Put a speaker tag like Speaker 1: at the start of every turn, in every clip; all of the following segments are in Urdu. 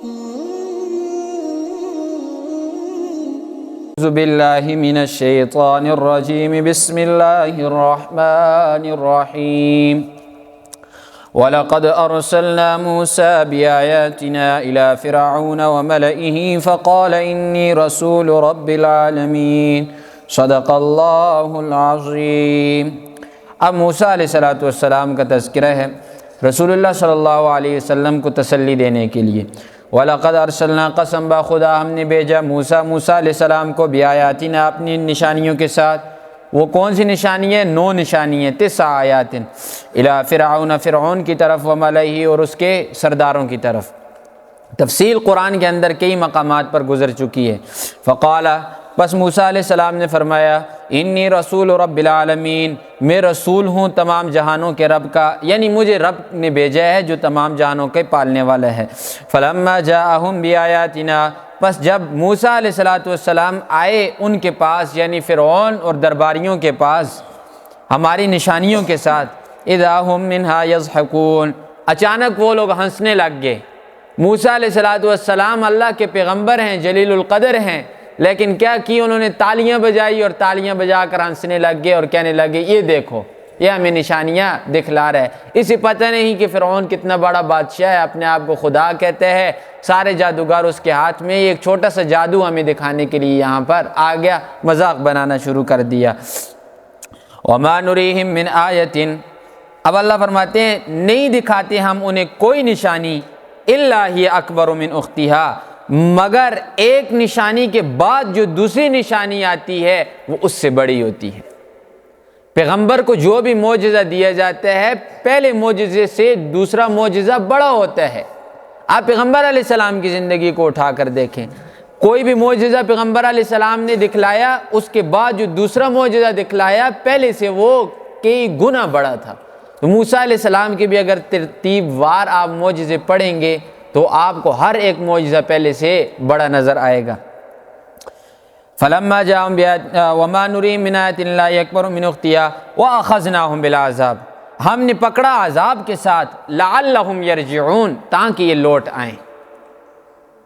Speaker 1: اعوذ باللہ من الشیطان الرجیم بسم اللہ الرحمن الرحیم وَلَقَدْ أَرْسَلْنَا مُوسَى بِآيَاتِنَا إِلَى فِرْعَوْنَ وَمَلَئِهِ فَقَالَ إِنِّي رَسُولُ رَبِّ الْعَالَمِينَ صدق اللہ العظیم۔ اب موسیٰ علیہ السلام کا تذکرہ ہے رسول اللہ صلی اللہ علیہ وسلم کو تسلی دینے کے لیے۔ وَلَقَدْ أَرْسَلْنَا قسم بخدا ہم نے بھیجا موسیٰ علیہ السلام کو بِآیاتِنَا اپنی نشانیوں کے ساتھ۔ وہ کون سی نشانی ہے؟ 9 نشانی ہیں، 9 آیات الی فرعون، فرعون کی طرف، وملئہ اور اس کے سرداروں کی طرف۔ تفصیل قرآن کے اندر کئی مقامات پر گزر چکی ہے۔ فقال، بس موسیٰ علیہ السلام نے فرمایا انی رسول رب العالمین، میں رسول ہوں تمام جہانوں کے رب کا، یعنی مجھے رب نے بھیجا ہے جو تمام جہانوں کے پالنے والا ہے۔ فلما جاءہم بآیاتنا، بس جب موسیٰ علیہ السلام آئے ان کے پاس، یعنی فرعون اور درباریوں کے پاس ہماری نشانیوں کے ساتھ، اذا ہم منہا یضحکون، اچانک وہ لوگ ہنسنے لگ گئے۔ موسیٰ علیہ السلام اللہ کے پیغمبر ہیں، جلیل القدر ہیں، لیکن کیا کی انہوں نے تالیاں بجائی اور تالیاں بجا کر ہنسنے لگ گئے اور کہنے لگے یہ دیکھو یہ ہمیں نشانیاں دکھلا رہا ہے۔ اسے پتہ نہیں کہ فرعون کتنا بڑا بادشاہ ہے، اپنے آپ کو خدا کہتے ہیں، سارے جادوگر اس کے ہاتھ میں، ایک چھوٹا سا جادو ہمیں دکھانے کے لیے یہاں پر آ گیا، مذاق بنانا شروع کر دیا۔ وَمَا نُرِيهِم مِّنْ آیَةٍ، اب اللہ فرماتے ہیں نہیں دکھاتے ہم انہیں کوئی نشانی، إِلَّا هِيَ أَكْبَرُ مِنْ أُخْتِهَا، مگر ایک نشانی کے بعد جو دوسری نشانی آتی ہے وہ اس سے بڑی ہوتی ہے۔ پیغمبر کو جو بھی معجزہ دیا جاتا ہے پہلے معجزے سے دوسرا معجزہ بڑا ہوتا ہے۔ آپ پیغمبر علیہ السلام کی زندگی کو اٹھا کر دیکھیں، کوئی بھی معجزہ پیغمبر علیہ السلام نے دکھلایا، اس کے بعد جو دوسرا معجزہ دکھلایا پہلے سے وہ کئی گنا بڑا تھا۔ تو موسیٰ علیہ السلام کی بھی اگر ترتیب وار آپ معجزے پڑھیں گے تو آپ کو ہر ایک معجزہ پہلے سے بڑا نظر آئے گا۔ فلما جاءهم وما نريهم من آیۃ لا اکبر من اختها واخذناهم بالعذاب، ہم نے پکڑا عذاب کے ساتھ، لعلهم یرجعون، تاکہ یہ لوٹ آئیں۔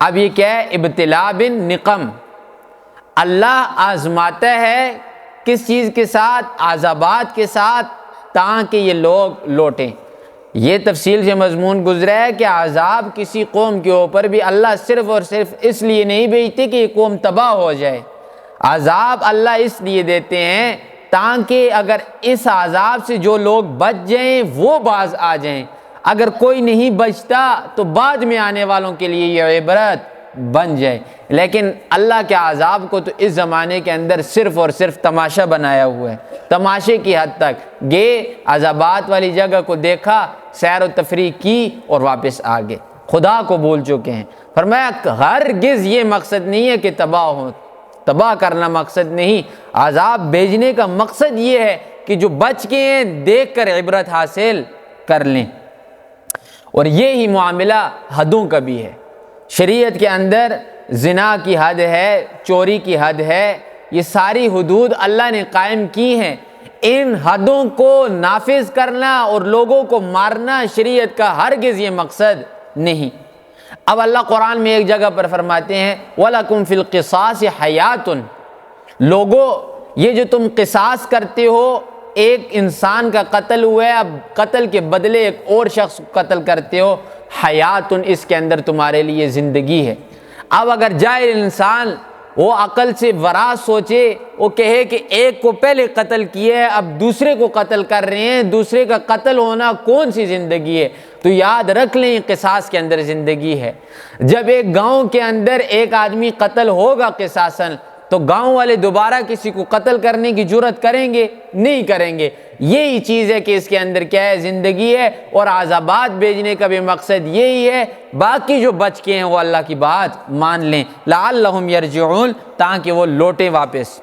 Speaker 1: اب یہ کیا ہے؟ ابتلاء بن نقم، اللہ آزماتا ہے کس چیز کے ساتھ؟ عذابات کے ساتھ، تاکہ یہ لوگ لوٹیں۔ یہ تفصیل سے مضمون گزرا ہے کہ عذاب کسی قوم کے اوپر بھی اللہ صرف اور صرف اس لیے نہیں بھیجتے کہ یہ قوم تباہ ہو جائے، عذاب اللہ اس لیے دیتے ہیں تاکہ اگر اس عذاب سے جو لوگ بچ جائیں وہ باز آ جائیں، اگر کوئی نہیں بچتا تو بعد میں آنے والوں کے لیے یہ عبرت بن جائے۔ لیکن اللہ کے عذاب کو تو اس زمانے کے اندر صرف اور صرف تماشا بنایا ہوا ہے، تماشے کی حد تک گئے، عذابات والی جگہ کو دیکھا، سیر و تفریح کی اور واپس آ گئے، خدا کو بھول چکے ہیں۔ فرمایا ہرگز یہ مقصد نہیں ہے کہ تباہ ہو، تباہ کرنا مقصد نہیں، عذاب بھیجنے کا مقصد یہ ہے کہ جو بچ کے ہیں دیکھ کر عبرت حاصل کر لیں۔ اور یہی معاملہ حدوں کا بھی ہے، شریعت کے اندر زنا کی حد ہے، چوری کی حد ہے، یہ ساری حدود اللہ نے قائم کی ہیں، ان حدوں کو نافذ کرنا اور لوگوں کو مارنا شریعت کا ہرگز یہ مقصد نہیں۔ اب اللہ قرآن میں ایک جگہ پر فرماتے ہیں وَلَكُمْ فِي الْقِصَاصِ حَيَاتٌ، لوگوں یہ جو تم قصاص کرتے ہو، ایک انسان کا قتل ہوا ہے، اب قتل کے بدلے ایک اور شخص کو قتل کرتے ہو، حیاتن، اس کے اندر تمہارے لیے زندگی ہے۔ اب اگر جاہل انسان وہ عقل سے ورا سوچے، وہ کہے کہ ایک کو پہلے قتل کیا ہے اب دوسرے کو قتل کر رہے ہیں، دوسرے کا قتل ہونا کون سی زندگی ہے؟ تو یاد رکھ لیں قصاص کے اندر زندگی ہے۔ جب ایک گاؤں کے اندر ایک آدمی قتل ہوگا قصاصاً تو گاؤں والے دوبارہ کسی کو قتل کرنے کی جرات کریں گے؟ نہیں کریں گے۔ یہی چیز ہے کہ اس کے اندر کیا ہے؟ زندگی ہے، اور عذابات بھیجنے کا بھی مقصد یہی ہے، باقی جو بچ کے ہیں وہ اللہ کی بات مان لیں، لعلہم یرجعون، تاکہ وہ لوٹیں واپس۔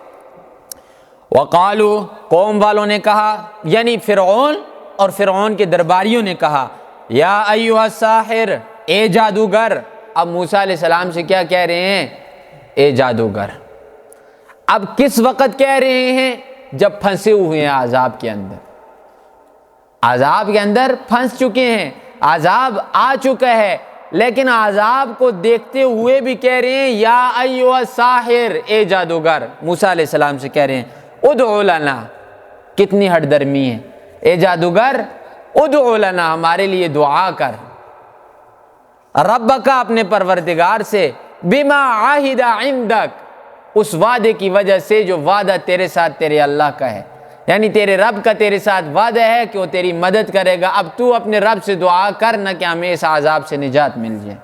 Speaker 1: وقالو، قوم والوں نے کہا، یعنی فرعون اور فرعون کے درباریوں نے کہا، یا ایھا الساحر، اے جادوگر۔ اب موسیٰ علیہ السلام سے کیا کہہ رہے ہیں؟ اے جادوگر۔ اب کس وقت کہہ رہے ہیں؟ جب پھنسے ہوئے ہیں عذاب کے اندر، عذاب کے اندر پھنس چکے ہیں، عذاب آ چکا ہے، لیکن عذاب کو دیکھتے ہوئے بھی کہہ رہے ہیں یا ایھا الساحر، اے جادوگر، موسیٰ علیہ السلام سے کہہ رہے ہیں ادعو لنا، کتنی ہٹ درمی ہے، اے جادوگر ادعو لنا، ہمارے لیے دعا کر، ربک، اپنے پروردگار سے، بما عہد عندک، اس وعدے کی وجہ سے جو وعدہ تیرے ساتھ تیرے اللہ کا ہے، یعنی تیرے رب کا تیرے ساتھ وعدہ ہے کہ وہ تیری مدد کرے گا، اب تو اپنے رب سے دعا کر نہ کہ ہمیں اس عذاب سے نجات مل جائے۔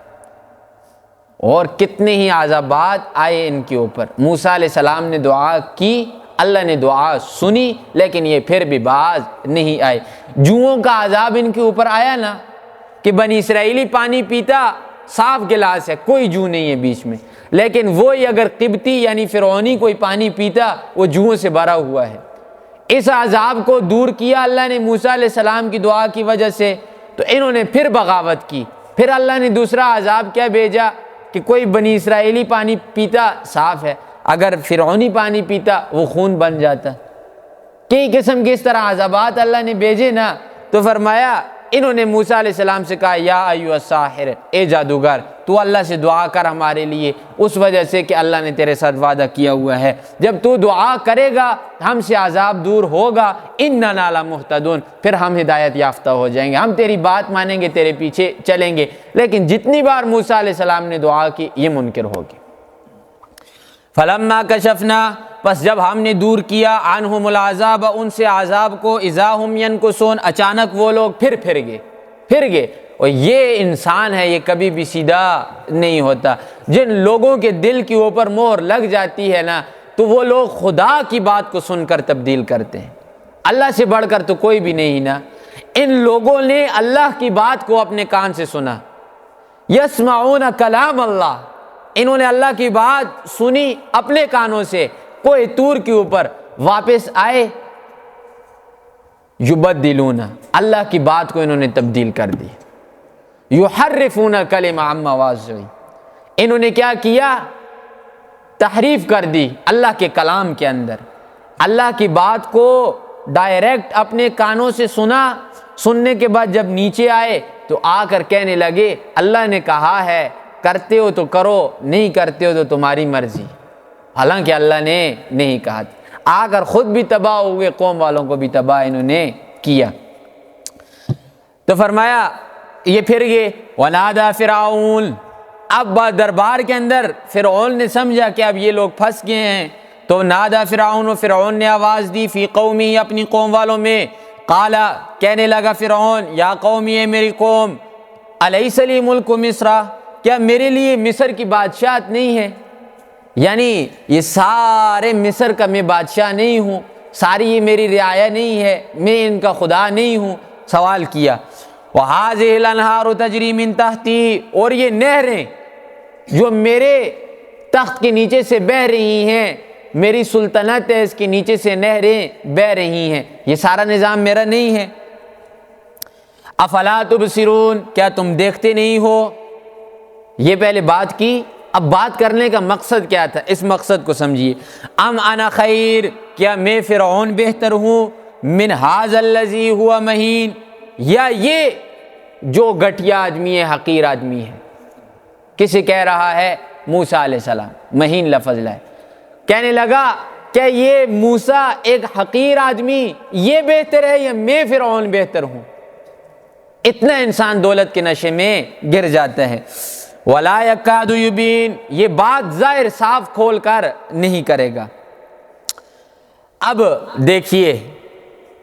Speaker 1: اور کتنے ہی عذابات آئے ان کے اوپر، موسیٰ علیہ السلام نے دعا کی، اللہ نے دعا سنی، لیکن یہ پھر بھی باز نہیں آئے۔ جوؤں کا عذاب ان کے اوپر آیا نا، کہ بنی اسرائیلی پانی پیتا، صاف گلاس ہے، کوئی جو نہیں ہے بیچ میں، لیکن وہی اگر قبطی یعنی فرعونی کوئی پانی پیتا، وہ جوؤں سے بھرا ہوا ہے۔ اس عذاب کو دور کیا اللہ نے موسیٰ علیہ السلام کی دعا کی وجہ سے، تو انہوں نے پھر بغاوت کی، پھر اللہ نے دوسرا عذاب کیا بھیجا کہ کوئی بنی اسرائیلی پانی پیتا صاف ہے، اگر فرعونی پانی پیتا وہ خون بن جاتا۔ کئی قسم کے اس طرح عذابات اللہ نے بھیجے نا، تو فرمایا انہوں نے موسیٰ علیہ السلام سے کہا یا ایھا الساحر، اے جادوگر تو اللہ سے دعا کر ہمارے لیے، اس وجہ سے کہ اللہ نے تیرے ساتھ وعدہ کیا ہوا ہے، جب تو دعا کرے گا ہم سے عذاب دور ہوگا، اننا لمہتدون، پھر ہم ہدایت یافتہ ہو جائیں گے، ہم تیری بات مانیں گے، تیرے پیچھے چلیں گے۔ لیکن جتنی بار موسیٰ علیہ السلام نے دعا کی یہ منکر ہوگی۔ فلما کشفنا، پس جب ہم نے دور کیا، عنہم العذاب، ان سے عذاب کو، اذا ہم ینکثون، اچانک وہ لوگ پھر گئے۔ اور یہ انسان ہے، یہ کبھی بھی سیدھا نہیں ہوتا۔ جن لوگوں کے دل کے اوپر مہر لگ جاتی ہے نا، تو وہ لوگ خدا کی بات کو سن کر تبدیل کرتے ہیں، اللہ سے بڑھ کر تو کوئی بھی نہیں نا۔ ان لوگوں نے اللہ کی بات کو اپنے کان سے سنا، یسمعون کلام اللہ، انہوں نے اللہ کی بات سنی اپنے کانوں سے، کوہ طور کے اوپر واپس آئے، یبدلون، اللہ کی بات کو انہوں نے تبدیل کر دی، یحرفون الکلم عن مواضعہ، انہوں نے کیا کیا؟ تحریف کر دی اللہ کے کلام کے اندر۔ اللہ کی بات کو ڈائریکٹ اپنے کانوں سے سنا، سننے کے بعد جب نیچے آئے تو آ کر کہنے لگے اللہ نے کہا ہے، کرتے ہو تو کرو، نہیں کرتے ہو تو تمہاری مرضی، حالانکہ اللہ نے نہیں کہا۔ آ کر خود بھی تباہ ہوئے، قوم والوں کو بھی تباہ انہوں نے کیا۔ تو فرمایا یہ پھر گئے، ونادى فرعون، اب دربار کے اندر فرعون نے سمجھا کہ اب یہ لوگ پھنس گئے ہیں، تو نادى فرعون، فرعون نے آواز دی، فی قومی، اپنی قوم والوں میں، قالا، کہنے لگا فرعون، یا قومی، اے میری قوم، الیس لی ملک مصر، کیا میرے لیے مصر کی بادشاہت نہیں ہے؟ یعنی یہ سارے مصر کا میں بادشاہ نہیں ہوں، ساری یہ میری رعایا نہیں ہے، میں ان کا خدا نہیں ہوں؟ سوال کیا۔ وَهَٰذِهِ الْأَنْهَارُ تَجْرِي مِن تَحْتِي، اور یہ نہریں جو میرے تخت کے نیچے سے بہہ رہی ہیں، میری سلطنت ہے، اس کے نیچے سے نہریں بہہ رہی ہیں، یہ سارا نظام میرا نہیں ہے؟ افلا تبصرون، کیا تم دیکھتے نہیں ہو؟ یہ پہلے بات کی، اب بات کرنے کا مقصد کیا تھا، اس مقصد کو سمجھیے۔ ام انا خیر، کیا میں فرعون بہتر ہوں، من ھذا الذی ہوا مہین، یا یہ جو گھٹیا آدمی ہے، حقیر آدمی ہے؟ کسے کہہ رہا ہے؟ موسیٰ علیہ السلام، مہین لفظ لائے، کہنے لگا کہ یہ موسیٰ ایک حقیر آدمی یہ بہتر ہے یا میں فرعون بہتر ہوں؟ اتنا انسان دولت کے نشے میں گر جاتا ہے۔ وَلَا يَكَادُ يُبِينُ، یہ بات ظاہر صاف کھول کر نہیں کرے گا۔ اب دیکھیے،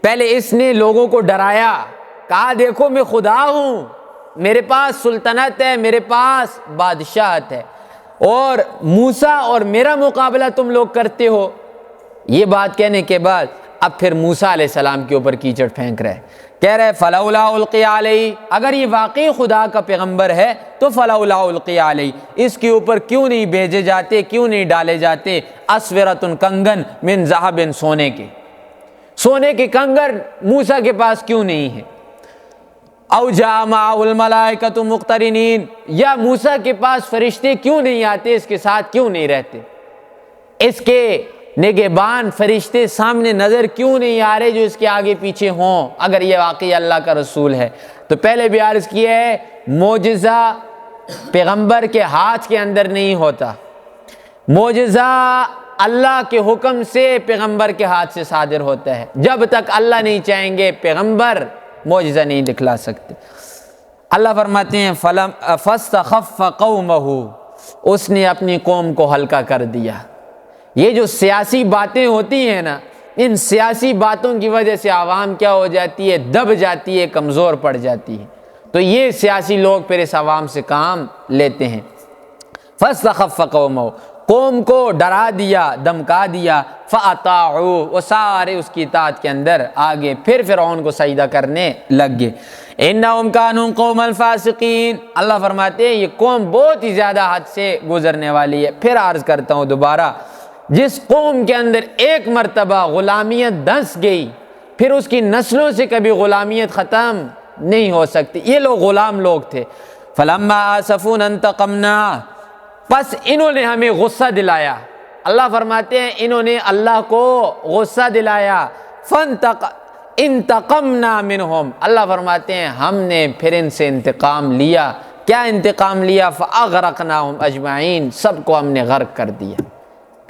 Speaker 1: پہلے اس نے لوگوں کو ڈرایا، کہا دیکھو میں خدا ہوں، میرے پاس سلطنت ہے، میرے پاس بادشاہت ہے، اور موسیٰ اور میرا مقابلہ تم لوگ کرتے ہو۔ یہ بات کہنے کے بعد اب پھر موسیٰ علیہ السلام کے اوپر کیچڑ پھینک رہے، کہہ رہے فلولا القی علیہ، اگر یہ واقعی خدا کا پیغمبر ہے تو فلولا القی علیہ، اس کے اوپر کیوں نہیں بھیجے جاتے، کیوں نہیں ڈالے جاتے، اسورۃ کنگن من ذہب، سونے کے کنگر موسیٰ کے پاس کیوں نہیں ہے؟ او جاء معہ الملائکۃ مقترنین، یا موسیٰ کے پاس فرشتے کیوں نہیں آتے، اس کے ساتھ کیوں نہیں رہتے؟ اس کے نگہبان فرشتے سامنے نظر کیوں نہیں آ رہے جو اس کے آگے پیچھے ہوں، اگر یہ واقعی اللہ کا رسول ہے؟ تو پہلے بھی عرض کیا ہے، معجزہ پیغمبر کے ہاتھ کے اندر نہیں ہوتا، معجزہ اللہ کے حکم سے پیغمبر کے ہاتھ سے صادر ہوتا ہے۔ جب تک اللہ نہیں چاہیں گے پیغمبر معجزہ نہیں دکھلا سکتے۔ اللہ فرماتے ہیں فاستخف قومہ، اس نے اپنی قوم کو ہلکا کر دیا۔ یہ جو سیاسی باتیں ہوتی ہیں نا، ان سیاسی باتوں کی وجہ سے عوام کیا ہو جاتی ہے؟ دب جاتی ہے، کمزور پڑ جاتی ہے۔ تو یہ سیاسی لوگ پھر اس عوام سے کام لیتے ہیں۔ فاستخف قومہ، قوم کو ڈرا دیا، دمکا دیا۔ فاطاعوا، وہ سارے اس کی اطاعت کے اندر آگے، پھر فرعون کو سجدہ کرنے لگ گئے۔ انہم کانوا قوما فاسقین، اللہ فرماتے ہیں یہ قوم بہت ہی زیادہ حد سے گزرنے والی ہے۔ پھر عرض کرتا ہوں دوبارہ، جس قوم کے اندر ایک مرتبہ غلامیت دھس گئی، پھر اس کی نسلوں سے کبھی غلامیت ختم نہیں ہو سکتی۔ یہ لوگ غلام لوگ تھے۔ فلما آسفونا انتقمنا، پس انہوں نے ہمیں غصہ دلایا۔ اللہ فرماتے ہیں انہوں نے اللہ کو غصہ دلایا۔ انتقمنا منہم، اللہ فرماتے ہیں ہم نے پھر ان سے انتقام لیا۔ کیا انتقام لیا؟ فاغرقناہم اجمعین، سب کو ہم نے غرق کر دیا،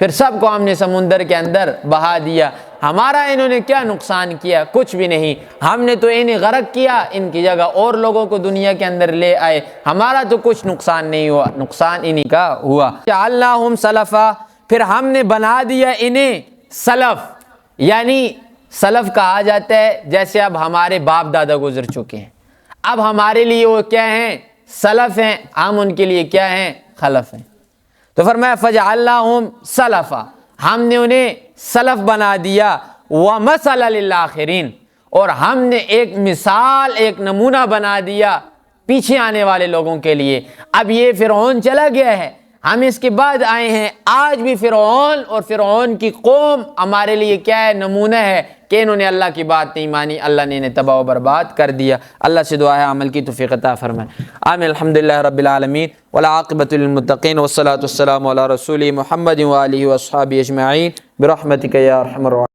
Speaker 1: پھر سب کو ہم نے سمندر کے اندر بہا دیا۔ ہمارا انہوں نے کیا نقصان کیا؟ کچھ بھی نہیں۔ ہم نے تو انہیں غرق کیا، ان کی جگہ اور لوگوں کو دنیا کے اندر لے آئے، ہمارا تو کچھ نقصان نہیں ہوا، نقصان انہیں کا ہوا۔ جعلناہم سلفا، پھر ہم نے بنا دیا انہیں سلف، یعنی سلف کہا جاتا ہے جیسے اب ہمارے باپ دادا گزر چکے ہیں، اب ہمارے لیے وہ کیا ہیں؟ سلف ہیں، ہم ان کے لیے کیا ہیں؟ خلف ہیں۔ تو فرمایا فجعلناہم سلفا، ہم نے انہیں سلف بنا دیا۔ ومثلا للآخرین، اور ہم نے ایک مثال، ایک نمونہ بنا دیا پیچھے آنے والے لوگوں کے لیے۔ اب یہ فرعون چلا گیا ہے، ہم اس کے بعد آئے ہیں، آج بھی فرعون اور فرعون کی قوم ہمارے لیے کیا ہے؟ نمونہ ہے کہ انہوں نے اللہ کی بات نہیں مانی، اللہ نے انہیں تباہ و برباد کر دیا۔ اللہ سے دعا ہے عمل کی توفیق عطا فرمائے۔ آمین۔ الحمدللہ رب العالمین والعاقبۃ للمتقین والصلاۃ والسلام علی رسول محمد وآلہ واصحابہ اجمعین برحمتک یا ارحم الراحمین۔